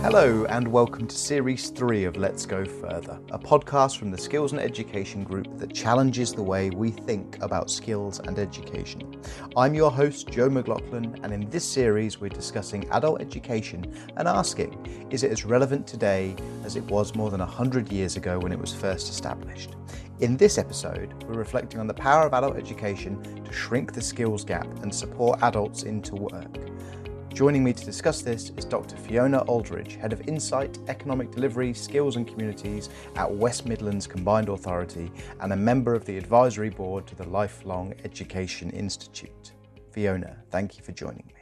Hello and welcome to Series 3 of Let's Go Further, a podcast from the Skills and Education Group that challenges the way we think about skills and education. I'm your host, Joe McLaughlin, and in this series we're discussing adult education and asking, is it as relevant today as it was more than 100 years ago when it was first established? In this episode, we're reflecting on the power of adult education to shrink the skills gap and support adults into work. Joining me to discuss this is Dr. Fiona Aldridge, Head of Insight, Economic Delivery, Skills and Communities at West Midlands Combined Authority and a member of the Advisory Board to the Lifelong Education Institute. Fiona, thank you for joining me.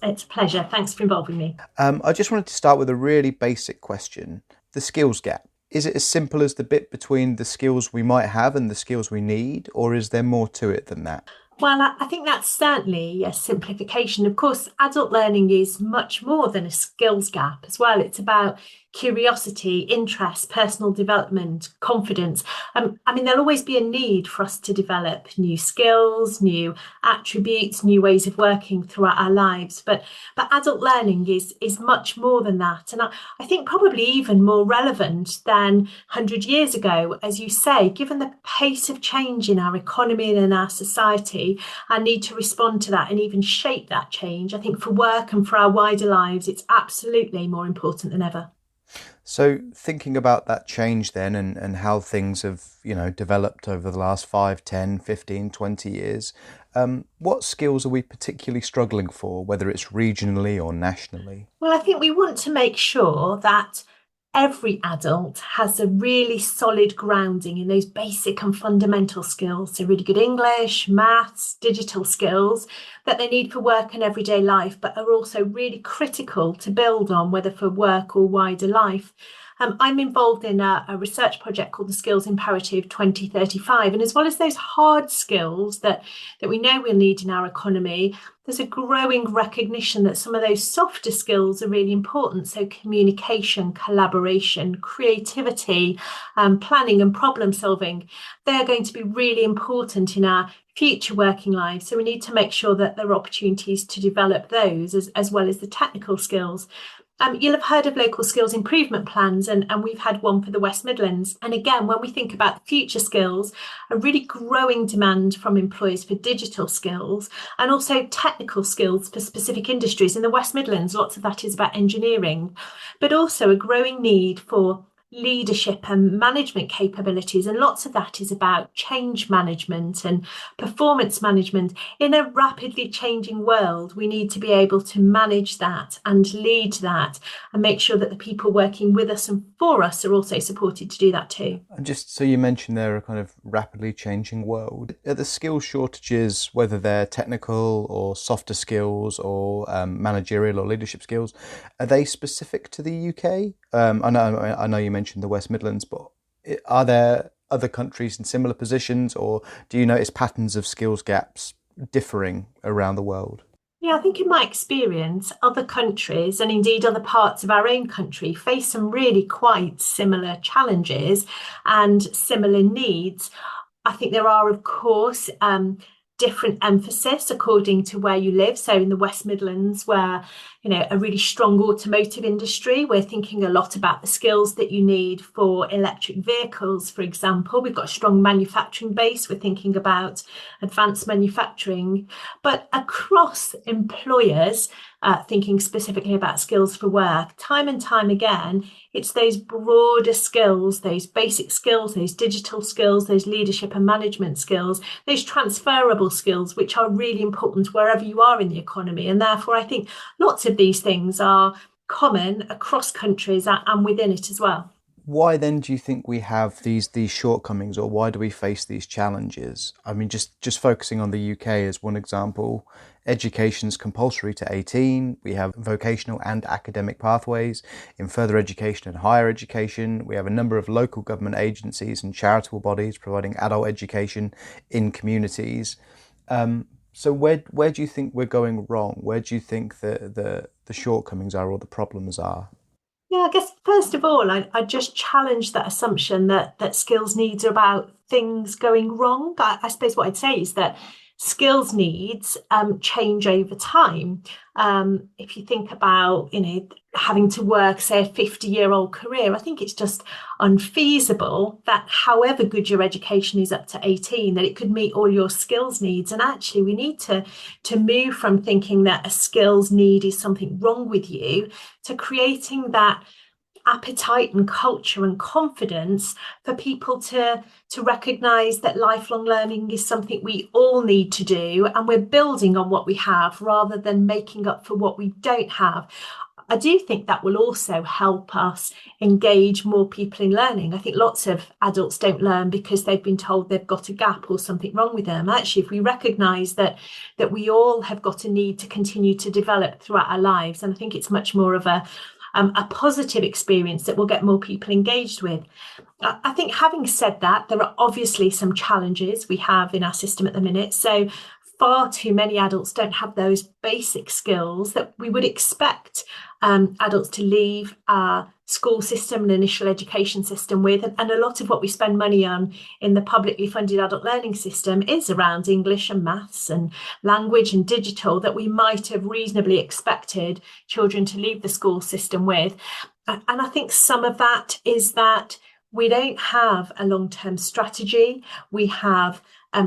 It's a pleasure. Thanks for involving me. I just wanted to start with a really basic question. The skills gap. Is it as simple as the bit between the skills we might have and the skills we need, or is there more to it than that? Well, I think that's certainly a simplification. Of course, adult learning is much more than a skills gap as well. It's about curiosity, interest, personal development, confidence. There'll always be a need for us to develop new skills, new attributes, new ways of working throughout our lives. But adult learning is much more than that. And I think probably even more relevant than 100 years ago, as you say, given the pace of change in our economy and in our society, our need to respond to that and even shape that change. I think for work and for our wider lives, it's absolutely more important than ever. So thinking about that change then and how things have, developed over the last 5, 10, 15, 20 years, what skills are we particularly struggling for, whether it's regionally or nationally? Well, I think we want to make sure that every adult has a really solid grounding in those basic and fundamental skills. So really good English, maths, digital skills that they need for work and everyday life, but are also really critical to build on, whether for work or wider life. I'm involved in a research project called the Skills Imperative 2035. And as well as those hard skills that we know we'll need in our economy, there's a growing recognition that some of those softer skills are really important. So communication, collaboration, creativity, planning and problem solving, they're going to be really important in our future working lives. So we need to make sure that there are opportunities to develop those as well as the technical skills. You'll have heard of local skills improvement plans, and we've had one for the West Midlands. And again, when we think about future skills, a really growing demand from employers for digital skills and also technical skills for specific industries. In the West Midlands, lots of that is about engineering, but also a growing need for leadership and management capabilities, and lots of that is about change management and performance management. In a rapidly changing world, we need to be able to manage that and lead that and make sure that the people working with us and for us are also supported to do that too. And just so you mentioned there, a kind of rapidly changing world. Are the skill shortages, whether they're technical or softer skills or managerial or leadership skills, are they specific to the UK? I know you mentioned the West Midlands, but are there other countries in similar positions, or do you notice patterns of skills gaps differing around the world? Yeah, I think in my experience, other countries and indeed other parts of our own country face some really quite similar challenges and similar needs. I think there are, of course, different emphasis according to where you live. So in the West Midlands, where a really strong automotive industry, we're thinking a lot about the skills that you need for electric vehicles, for example. We've got a strong manufacturing base. We're thinking about advanced manufacturing, but across employers, thinking specifically about skills for work, time and time again, it's those broader skills, those basic skills, those digital skills, those leadership and management skills, those transferable skills, which are really important wherever you are in the economy. And therefore, I think lots of these things are common across countries and within it as well. Why then do you think we have these shortcomings, or why do we face these challenges? I mean, just focusing on the UK as one example, education's compulsory to 18. We have vocational and academic pathways in further education and higher education. We have a number of local government agencies and charitable bodies providing adult education in communities. So where do you think we're going wrong? Where do you think the shortcomings are or the problems are? Yeah, I guess first of all, I just challenge that assumption that skills needs are about things going wrong. I suppose what I'd say is that skills needs change over time. If you think about, having to work, say, a 50-year-old career, I think it's just unfeasible that however good your education is up to 18, that it could meet all your skills needs. And actually, we need to move from thinking that a skills need is something wrong with you to creating that appetite and culture and confidence for people to recognize that lifelong learning is something we all need to do, and we're building on what we have rather than making up for what we don't have. I do think that will also help us engage more people in learning. I think lots of adults don't learn because they've been told they've got a gap or something wrong with them. Actually, if we recognise that we all have got a need to continue to develop throughout our lives, and I think it's much more of a positive experience that will get more people engaged with. I think, having said that, there are obviously some challenges we have in our system at the minute. So far too many adults don't have those basic skills that we would expect adults to leave our school system and initial education system with. And a lot of what we spend money on in the publicly funded adult learning system is around English and maths and language and digital that we might have reasonably expected children to leave the school system with. And I think some of that is that we don't have a long-term strategy. We have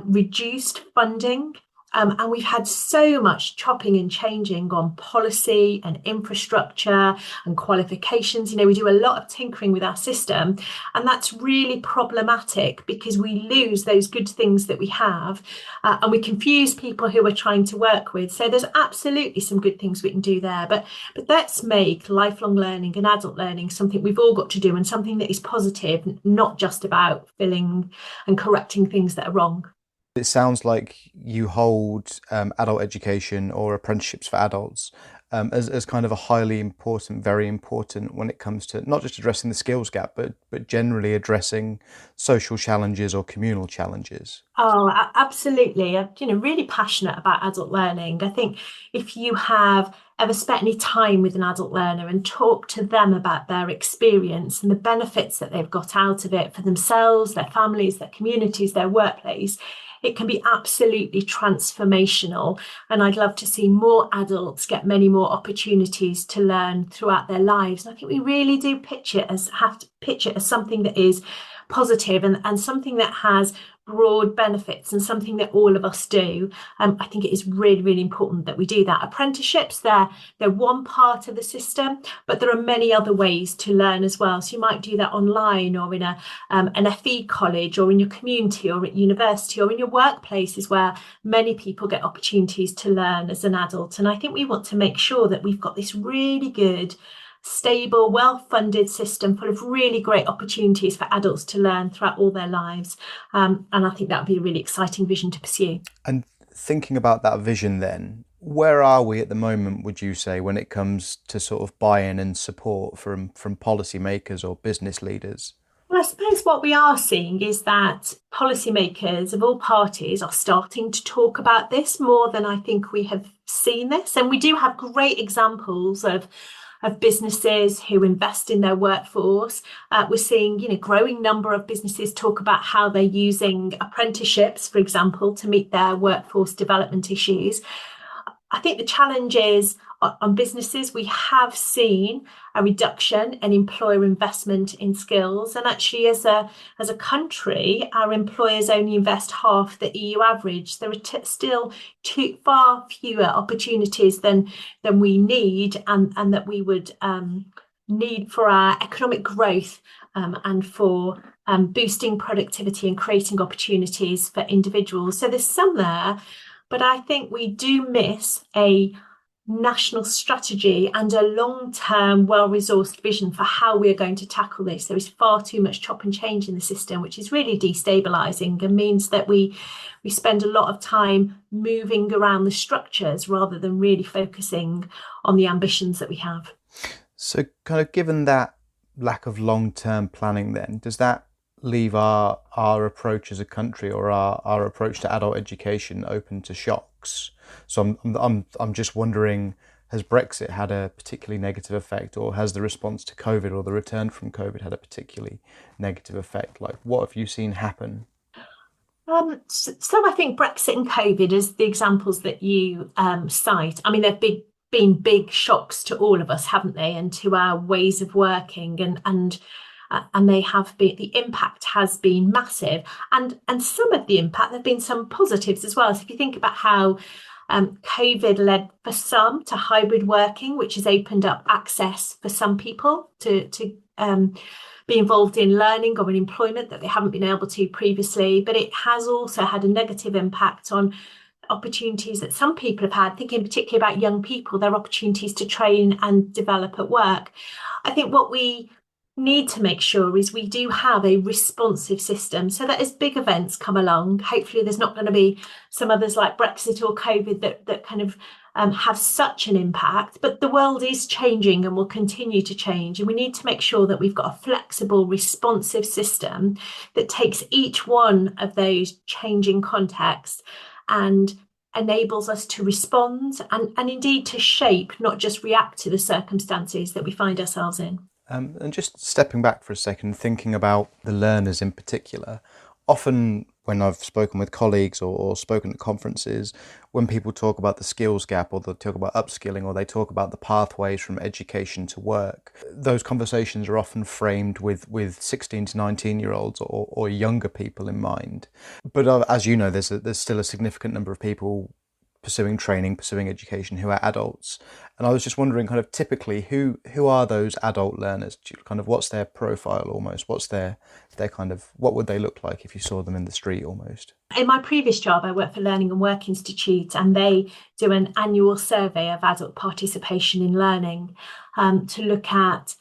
reduced funding. And we've had so much chopping and changing on policy and infrastructure and qualifications. We do a lot of tinkering with our system, and that's really problematic because we lose those good things that we have, and we confuse people who we're trying to work with. So there's absolutely some good things we can do there, but let's make lifelong learning and adult learning something we've all got to do, and something that is positive, not just about filling and correcting things that are wrong. It sounds like you hold adult education or apprenticeships for adults as kind of a highly important, very important when it comes to not just addressing the skills gap, but generally addressing social challenges or communal challenges. Oh, absolutely. I'm, really passionate about adult learning. I think if you have ever spent any time with an adult learner and talked to them about their experience and the benefits that they've got out of it for themselves, their families, their communities, their workplace, it can be absolutely transformational. And I'd love to see more adults get many more opportunities to learn throughout their lives. And I think we really do have to pitch it as something that is positive and something that has broad benefits and something that all of us do. I think it is really, really important that we do that. Apprenticeships, they're one part of the system, but there are many other ways to learn as well. So you might do that online or in an FE college or in your community or at university or in your workplaces, where many people get opportunities to learn as an adult. And I think we want to make sure that we've got this really good, stable, well-funded system full of really great opportunities for adults to learn throughout all their lives. And I think that would be a really exciting vision to pursue. And thinking about that vision then, where are we at the moment, would you say, when it comes to sort of buy-in and support from policymakers or business leaders? Well, I suppose what we are seeing is that policymakers of all parties are starting to talk about this more than I think we have seen this. And we do have great examples of businesses who invest in their workforce. We're seeing, growing number of businesses talk about how they're using apprenticeships, for example, to meet their workforce development issues. I think the challenge is on businesses, we have seen a reduction in employer investment in skills. And actually, as a country, our employers only invest half the EU average. There are still far fewer opportunities than we need and that we would need for our economic growth and for boosting productivity and creating opportunities for individuals. So there's some there, but I think we do miss a national strategy and a long-term, well-resourced vision for how we're going to tackle this. There is far too much chop and change in the system, which is really destabilising and means that we spend a lot of time moving around the structures rather than really focusing on the ambitions that we have. So kind of given that lack of long-term planning then, does that leave our approach as a country or our approach to adult education open to shocks? So I'm just wondering, has Brexit had a particularly negative effect, or has the response to COVID or the return from COVID had a particularly negative effect? Like, what have you seen happen? So I think Brexit and COVID as the examples that you cite. I mean, been big shocks to all of us, haven't they, and to our ways of working, and they have been, the impact has been massive, and some of the impact there've been some positives as well. So if you think about how COVID led for some to hybrid working, which has opened up access for some people to be involved in learning or in employment that they haven't been able to previously. But it has also had a negative impact on opportunities that some people have had, thinking particularly about young people, their opportunities to train and develop at work. I think what we need to make sure is we do have a responsive system so that as big events come along, hopefully there's not going to be some others like Brexit or COVID that kind of have such an impact. But the world is changing and will continue to change, and we need to make sure that we've got a flexible, responsive system that takes each one of those changing contexts and enables us to respond and indeed to shape, not just react to the circumstances that we find ourselves in. And just stepping back for a second, thinking about the learners in particular, often when I've spoken with colleagues or spoken at conferences, when people talk about the skills gap or they talk about upskilling or they talk about the pathways from education to work, those conversations are often framed with 16 to 19-year-olds or younger people in mind. But as you know, there's still a significant number of people pursuing training, pursuing education who are adults. And I was just wondering kind of typically who are those adult learners? Kind of what's their profile almost? What's their kind of, what would they look like if you saw them in the street almost? In my previous job, I worked for Learning and Work Institute, and they do an annual survey of adult participation in learning to look at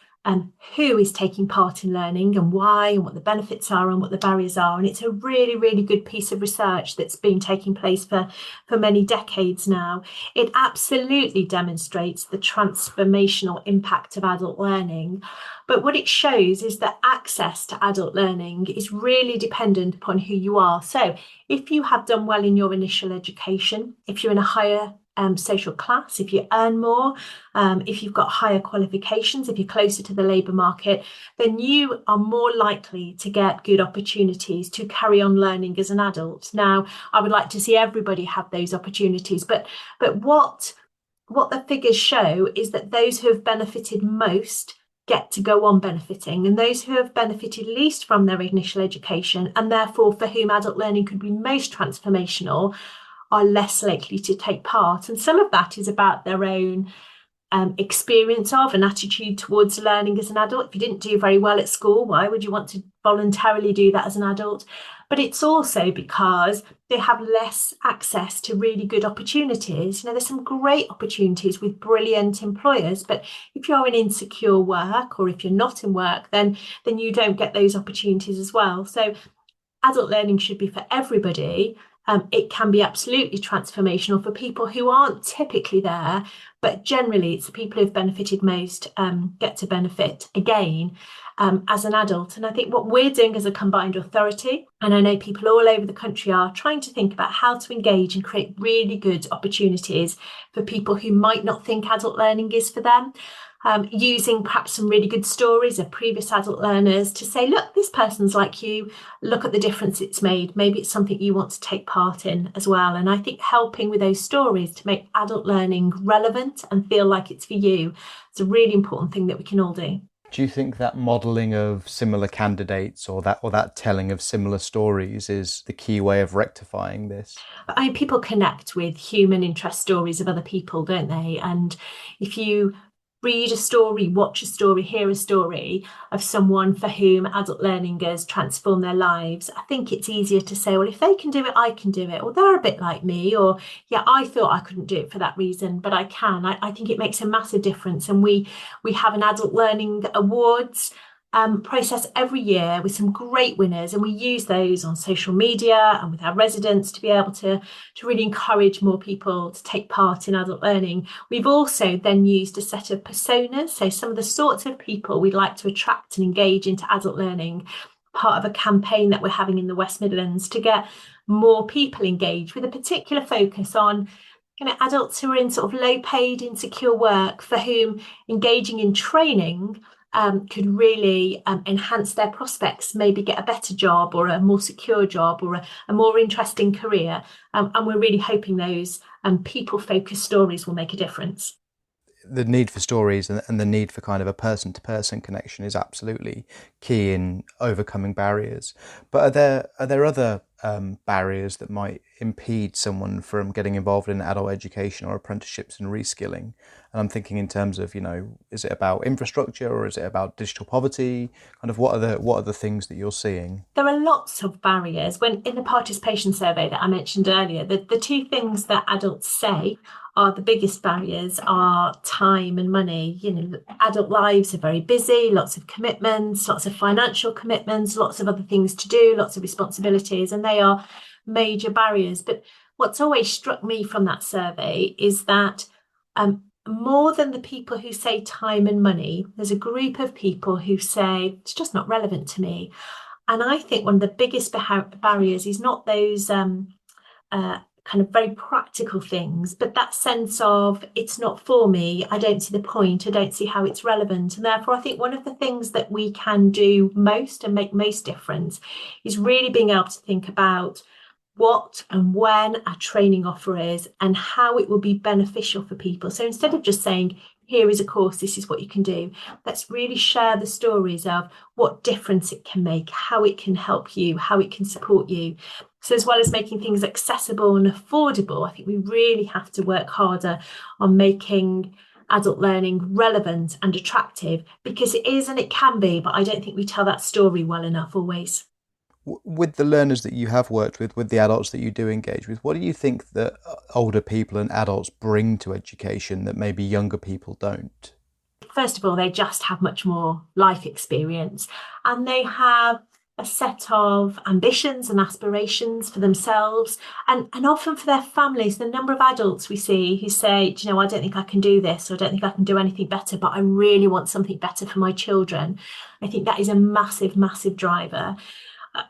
who is taking part in learning and why, and what the benefits are and what the barriers are. And it's a really, really good piece of research that's been taking place for many decades now. It absolutely demonstrates the transformational impact of adult learning. But what it shows is that access to adult learning is really dependent upon who you are. So if you have done well in your initial education, if you're in a higher social class, if you earn more, if you've got higher qualifications, if you're closer to the labour market, then you are more likely to get good opportunities to carry on learning as an adult. Now, I would like to see everybody have those opportunities, but what the figures show is that those who have benefited most get to go on benefiting, and those who have benefited least from their initial education, and therefore for whom adult learning could be most transformational, are less likely to take part. And some of that is about their own experience of and attitude towards learning as an adult. If you didn't do very well at school, why would you want to voluntarily do that as an adult? But it's also because they have less access to really good opportunities. You know, there's some great opportunities with brilliant employers, but if you're in insecure work or if you're not in work, then you don't get those opportunities as well. So adult learning should be for everybody. It can be absolutely transformational for people who aren't typically there, but generally it's the people who've benefited most get to benefit again as an adult. And I think what we're doing as a combined authority, and I know people all over the country are trying to think about how to engage and create really good opportunities for people who might not think adult learning is for them. Using perhaps some really good stories of previous adult learners to say, look, this person's like you, look at the difference it's made. Maybe it's something you want to take part in as well. And I think helping with those stories to make adult learning relevant and feel like it's for you is a really important thing that we can all do. Do you think that modelling of similar candidates or that telling of similar stories is the key way of rectifying this? I mean, people connect with human interest stories of other people, don't they? And if you read a story, watch a story, hear a story of someone for whom adult learning has transformed their lives, I think it's easier to say, well, if they can do it, I can do it. Or they're a bit like me. Or, yeah, I thought I couldn't do it for that reason, but I can. I think it makes a massive difference. And we have an adult learning awards process every year with some great winners, and we use those on social media and with our residents to be able to really encourage more people to take part in adult learning. We've also then used a set of personas, so some of the sorts of people we'd like to attract and engage into adult learning, part of a campaign that we're having in the West Midlands to get more people engaged with a particular focus on adults who are in sort of low paid, insecure work, for whom engaging in training could really enhance their prospects, maybe get a better job or a more secure job or a more interesting career. And we're really hoping those people-focused stories will make a difference. The need for stories and the need for kind of a person-to-person connection is absolutely key in overcoming barriers. But are there other barriers that might impede someone from getting involved in adult education or apprenticeships and reskilling? And I'm thinking in terms of, is it about infrastructure or is it about digital poverty? Kind of what are the things that you're seeing? There are lots of barriers. When in the participation survey that I mentioned earlier, the two things that adults say are the biggest barriers are time and money. Adult lives are very busy, lots of commitments, lots of financial commitments, lots of other things to do, lots of responsibilities, and they are major barriers. But what's always struck me from that survey is that more than the people who say time and money, there's a group of people who say it's just not relevant to me. And I think one of the biggest barriers is not those kind of very practical things, but that sense of it's not for me, I don't see the point, I don't see how it's relevant. And therefore, I think one of the things that we can do most and make most difference is really being able to think about what and when our training offer is and how it will be beneficial for people. So instead of just saying, here is a course, this is what you can do, let's really share the stories of what difference it can make, how it can help you, how it can support you. So as well as making things accessible and affordable, I think we really have to work harder on making adult learning relevant and attractive, because it is and it can be, but I don't think we tell that story well enough always. With the learners that you have worked with the adults that you do engage with, what do you think that older people and adults bring to education that maybe younger people don't? First of all, they just have much more life experience, and they have a set of ambitions and aspirations for themselves and often for their families. The number of adults we see who say, do you know, I don't think I can do this, or I don't think I can do anything better, but I really want something better for my children. I think that is a massive, massive driver.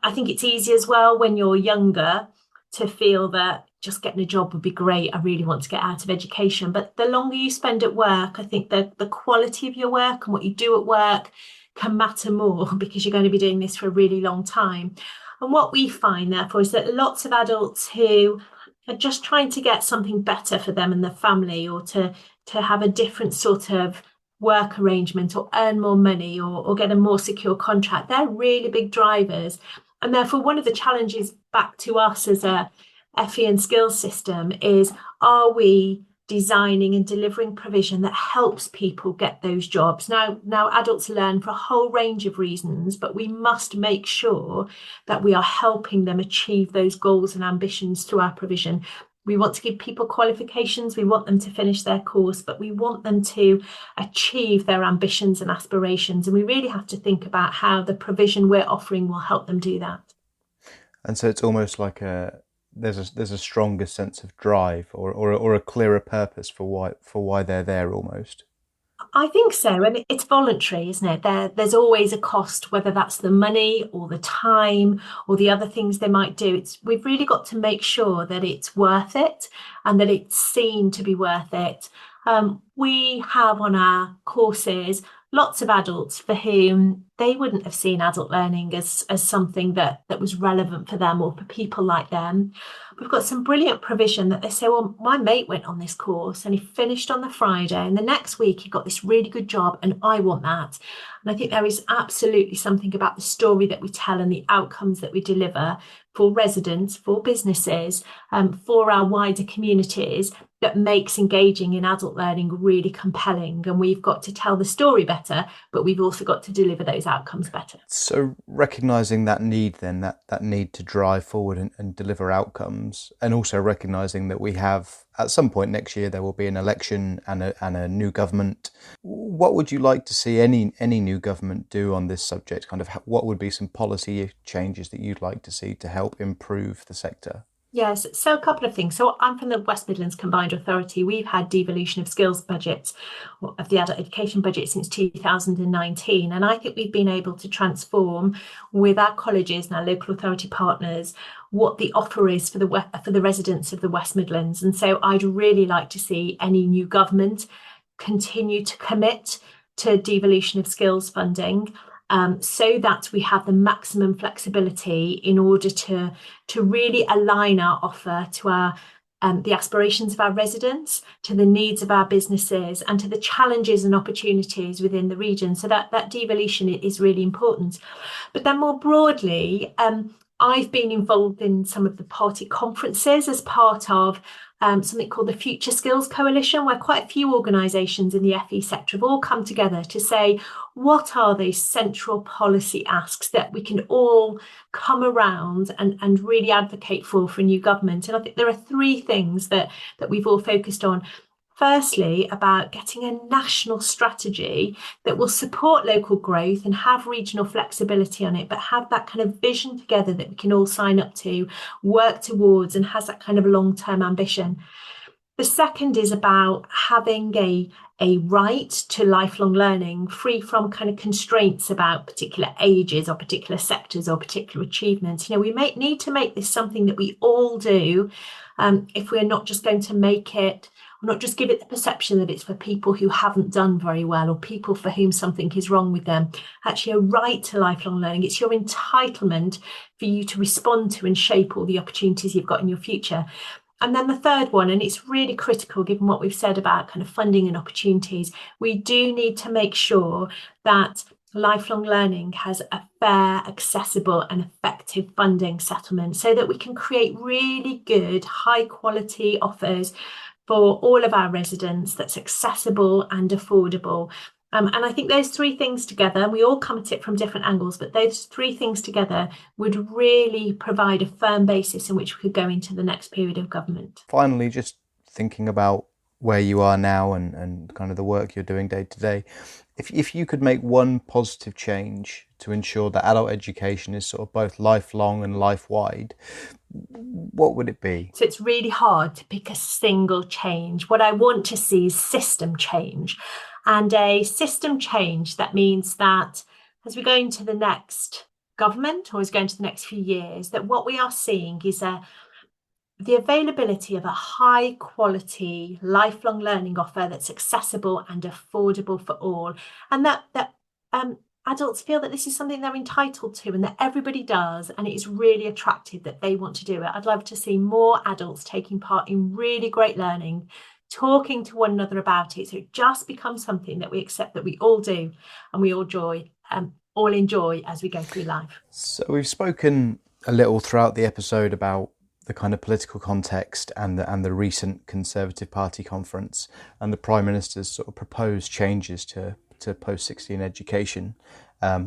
I think it's easy as well when you're younger to feel that just getting a job would be great. I really want to get out of education. But the longer you spend at work, I think the quality of your work and what you do at work can matter more because you're going to be doing this for a really long time. And what we find, therefore, is that lots of adults who are just trying to get something better for them and their family, or to have a different sort of work arrangement or earn more money or get a more secure contract, they're really big drivers. And therefore, one of the challenges back to us as a FE and skills system is, are we designing and delivering provision that helps people get those jobs? Now adults learn for a whole range of reasons, but we must make sure that we are helping them achieve those goals and ambitions through our provision. We want to give people qualifications, we want them to finish their course, but we want them to achieve their ambitions and aspirations. And we really have to think about how the provision we're offering will help them do that. And so it's almost like there's a stronger sense of drive or a clearer purpose for why they're there almost. I think so. And it's voluntary, isn't it? There's always a cost, whether that's the money or the time or the other things they might do. We've really got to make sure that it's worth it and that it's seen to be worth it. We have on our courses lots of adults for whom they wouldn't have seen adult learning as something that was relevant for them or for people like them. We've got some brilliant provision that they say, well, my mate went on this course and he finished on the Friday, and the next week he got this really good job and I want that. And I think there is absolutely something about the story that we tell and the outcomes that we deliver for residents, for businesses, for our wider communities, that makes engaging in adult learning really compelling. And we've got to tell the story better, but we've also got to deliver those outcomes better. So recognising that need then, that need to drive forward and deliver outcomes, and also recognising that we have, at some point next year, there will be an election and a new government. What would you like to see any new government do on this subject? Kind of what would be some policy changes that you'd like to see to help improve the sector? Yes, so a couple of things. So I'm from the West Midlands Combined Authority. We've had devolution of skills budgets, of the adult education budget, since 2019. And I think we've been able to transform with our colleges and our local authority partners what the offer is for the residents of the West Midlands. And so I'd really like to see any new government continue to commit to devolution of skills funding, so that we have the maximum flexibility in order to really align our offer to our the aspirations of our residents, to the needs of our businesses, and to the challenges and opportunities within the region. So that devolution is really important. But then more broadly, I've been involved in some of the party conferences as part of something called the Future Skills Coalition, where quite a few organisations in the FE sector have all come together to say, what are these central policy asks that we can all come around and really advocate for a new government? And I think there are three things that we've all focused on. Firstly, about getting a national strategy that will support local growth and have regional flexibility on it, but have that kind of vision together that we can all sign up to, work towards, and has that kind of long-term ambition. The second is about having a right to lifelong learning, free from kind of constraints about particular ages or particular sectors or particular achievements. We may need to make this something that we all do, if we're not just going to make it, not just give it the perception that it's for people who haven't done very well or people for whom something is wrong with them. Actually, a right to lifelong learning. It's your entitlement for you to respond to and shape all the opportunities you've got in your future. And then the third one, and it's really critical given what we've said about kind of funding and opportunities, we do need to make sure that lifelong learning has a fair, accessible and effective funding settlement so that we can create really good, high quality offers for all of our residents that's accessible and affordable. And I think those three things together, we all come at it from different angles, but those three things together would really provide a firm basis in which we could go into the next period of government. Finally, just thinking about where you are now and kind of the work you're doing day to day, if you could make one positive change to ensure that adult education is sort of both lifelong and life-wide, what would it be? So it's really hard to pick a single change. What I want to see is system change. And a system change that means that as we go into the next government or as we go into the next few years, that what we are seeing is the availability of a high quality lifelong learning offer that's accessible and affordable for all, and that adults feel that this is something they're entitled to and that everybody does, and it is really attractive that they want to do it. I'd love to see more adults taking part in really great learning, talking to one another about it, so it just becomes something that we accept that we all do and we all enjoy as we go through life. So we've spoken a little throughout the episode about the kind of political context and the recent Conservative Party conference and the Prime Minister's sort of proposed changes to post-16 education,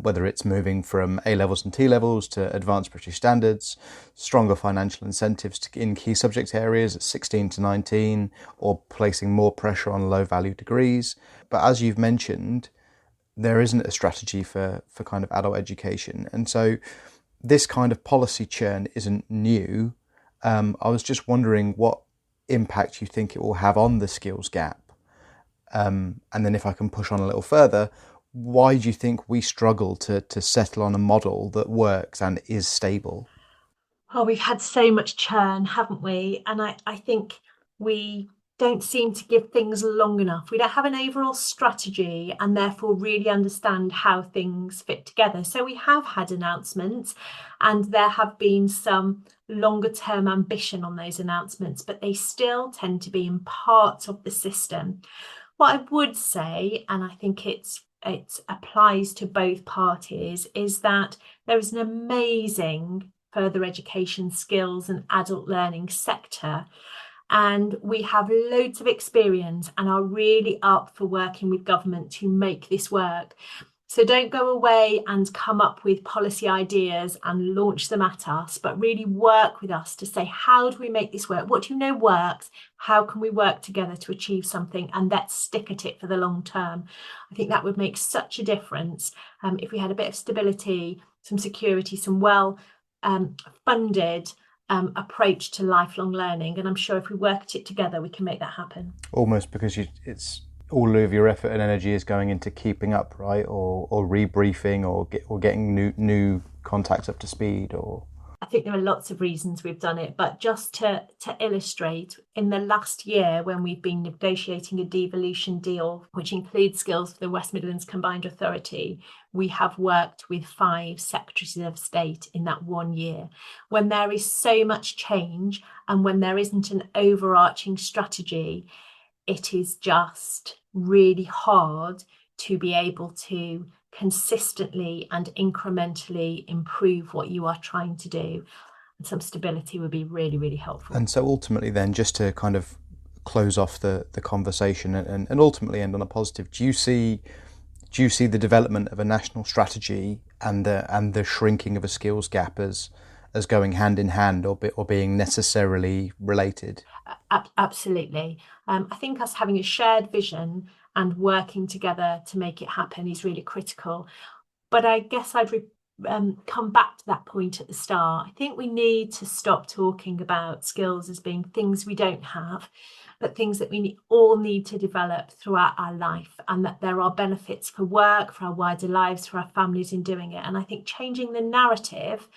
whether it's moving from A-levels and T-levels to advanced British standards, stronger financial incentives in key subject areas at 16 to 19, or placing more pressure on low-value degrees. But as you've mentioned, there isn't a strategy for kind of adult education. And so this kind of policy churn isn't new. I was just wondering what impact you think it will have on the skills gap. And then if I can push on a little further, why do you think we struggle to settle on a model that works and is stable? Oh, we've had so much churn, haven't we? And I think we don't seem to give things long enough. We don't have an overall strategy and therefore really understand how things fit together. So we have had announcements and there have been some longer term ambition on those announcements, but they still tend to be in parts of the system. What I would say, and I think it applies to both parties, is that there is an amazing further education skills and adult learning sector. And we have loads of experience and are really up for working with government to make this work. So don't go away and come up with policy ideas and launch them at us, but really work with us to say, how do we make this work? What do you know works? How can we work together to achieve something? And let's stick at it for the long term. I think that would make such a difference if we had a bit of stability, some security, some well-funded approach to lifelong learning. And I'm sure if we work at it together, we can make that happen. Almost because it's all of your effort and energy is going into keeping up, right? Or rebriefing or getting new contacts up to speed or... I think there are lots of reasons we've done it, but just to illustrate, in the last year when we've been negotiating a devolution deal, which includes skills for the West Midlands Combined Authority, we have worked with 5 secretaries of state in that 1 year. When there is so much change and when there isn't an overarching strategy, it is just really hard to be able to consistently and incrementally improve what you are trying to do. And some stability would be really, really helpful. And so ultimately then, just to kind of close off the conversation and ultimately end on a positive, do you see the development of a national strategy and the shrinking of a skills gap as going hand in hand or being necessarily related? Absolutely. I think us having a shared vision and working together to make it happen is really critical. But I guess I'd come back to that point at the start. I think we need to stop talking about skills as being things we don't have, but things that we all need to develop throughout our life, and that there are benefits for work, for our wider lives, for our families in doing it. And I think changing the narrative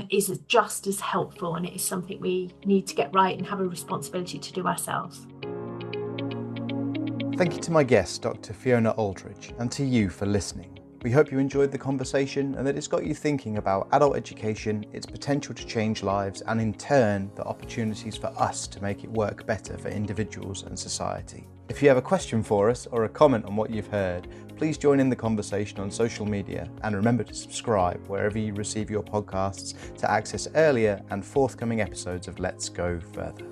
is just as helpful, and it is something we need to get right and have a responsibility to do ourselves. Thank you to my guest, Dr. Fiona Aldridge, and to you for listening. We hope you enjoyed the conversation and that it's got you thinking about adult education, its potential to change lives, and in turn, the opportunities for us to make it work better for individuals and society. If you have a question for us or a comment on what you've heard, please join in the conversation on social media and remember to subscribe wherever you receive your podcasts to access earlier and forthcoming episodes of Let's Go Further.